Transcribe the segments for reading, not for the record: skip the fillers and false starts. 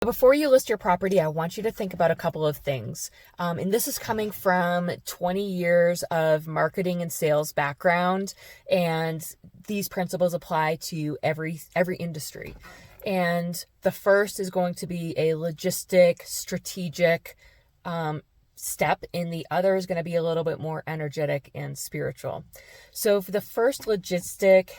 Before you list your property, I want you to think about a couple of things. And this is coming from 20 years of marketing and sales background, and these principles apply to every industry. And the first is going to be a logistic, strategic step, and the other is going to be a little bit more energetic and spiritual. So for the first logistic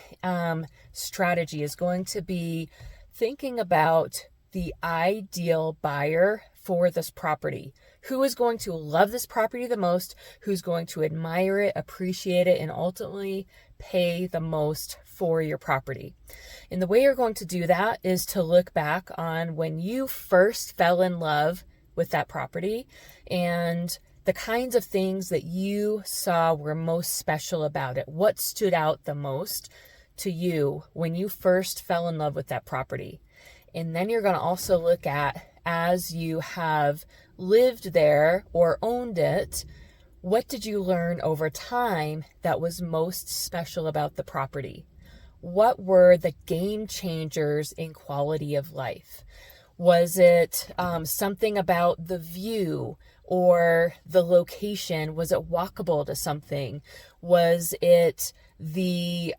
strategy is going to be thinking about the ideal buyer for this property. Who is going to love this property the most? Who's going to admire it, appreciate it, and ultimately pay the most for your property? And the way you're going to do that is to look back on when you first fell in love with that property and the kinds of things that you saw were most special about it. What stood out the most to you when you first fell in love with that property? And then you're going to also look at, as you have lived there or owned it, what did you learn over time that was most special about the property? What were the game changers in quality of life? Was it something about the view or the location? Was it walkable to something? Was it the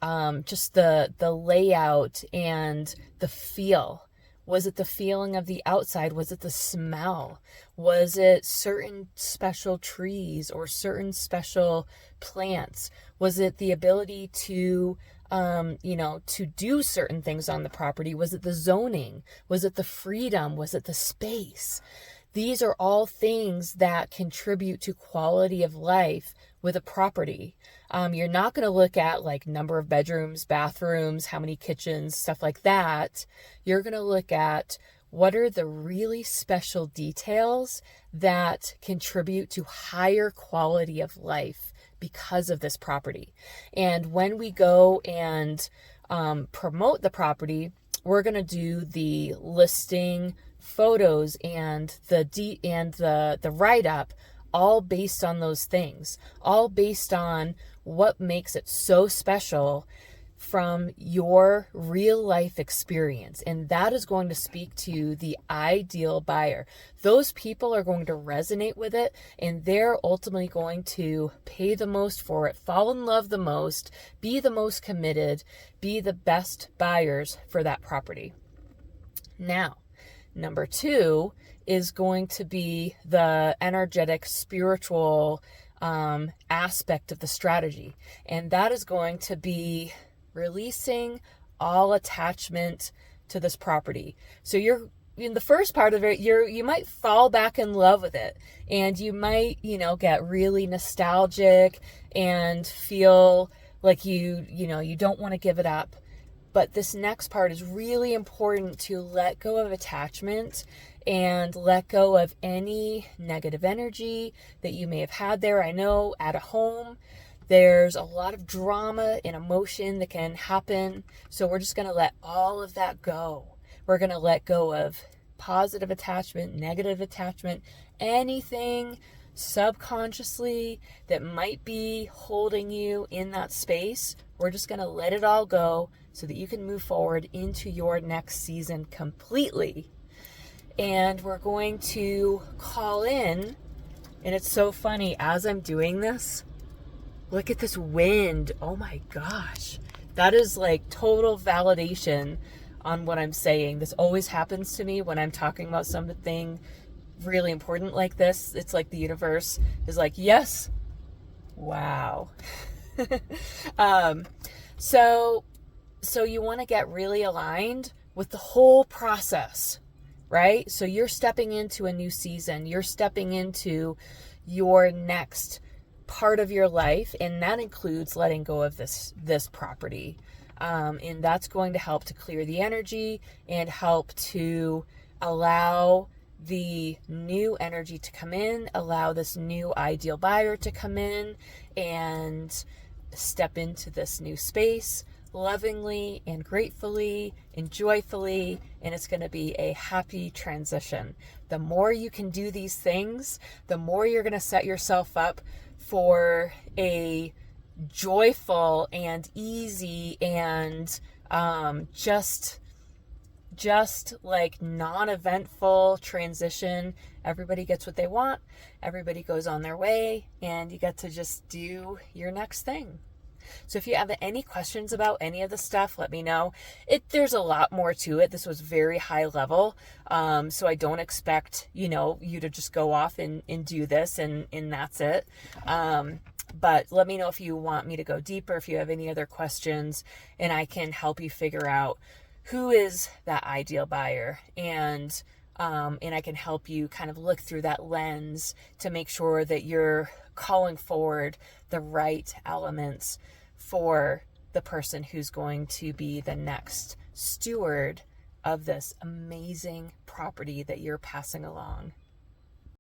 just the layout and the feel? Was it the feeling of the outside? Was it the smell? Was it certain special trees or certain special plants? Was it the ability to, to do certain things on the property? Was it the zoning? Was it the freedom? Was it the space? These are all things that contribute to quality of life with a property. You're not going to look at like number of bedrooms, bathrooms, how many kitchens, stuff like that. You're going to look at what are the really special details that contribute to higher quality of life because of this property. And when we go and promote the property, we're going to do the listing photos and the write-up, all based on those things, all based on what makes it so special from your real life experience. And that is going to speak to the ideal buyer. Those people are going to resonate with it, and they're ultimately going to pay the most for it, fall in love the most, be the most committed, be the best buyers for that property. Now, number 2 is going to be the energetic, spiritual aspect of the strategy. And that is going to be releasing all attachment to this property. So you're in the first part of it, you might fall back in love with it, and you might, get really nostalgic and feel like you don't want to give it up. But this next part is really important to let go of attachment and let go of any negative energy that you may have had there. I know at a home, there's a lot of drama and emotion that can happen. So we're just going to let all of that go. We're going to let go of positive attachment, negative attachment, anything subconsciously that might be holding you in that space. We're just going to let it all go so that you can move forward into your next season completely. And we're going to call in, and it's so funny, as I'm doing this, look at this wind. Oh my gosh. That is like total validation on what I'm saying. This always happens to me when I'm talking about something really important like this. It's like the universe is like, yes, wow. So you want to get really aligned with the whole process, right? So you're stepping into a new season. You're stepping into your next part of your life, and that includes letting go of this property. And that's going to help to clear the energy and help to allow the new energy to come in, allow this new ideal buyer to come in and step into this new space lovingly and gratefully and joyfully, and it's going to be a happy transition. The more you can do these things, the more you're going to set yourself up for a joyful and easy and just just like non-eventful transition. Everybody gets what they want, everybody goes on their way, and you get to just do your next thing. So if you have any questions about any of the stuff, let me know. There's a lot more to it. This was very high level. So I don't expect, you to just go off and do this and that's it. But let me know if you want me to go deeper, if you have any other questions, and I can help you figure out who is that ideal buyer, and I can help you kind of look through that lens to make sure that you're calling forward the right elements for the person who's going to be the next steward of this amazing property that you're passing along.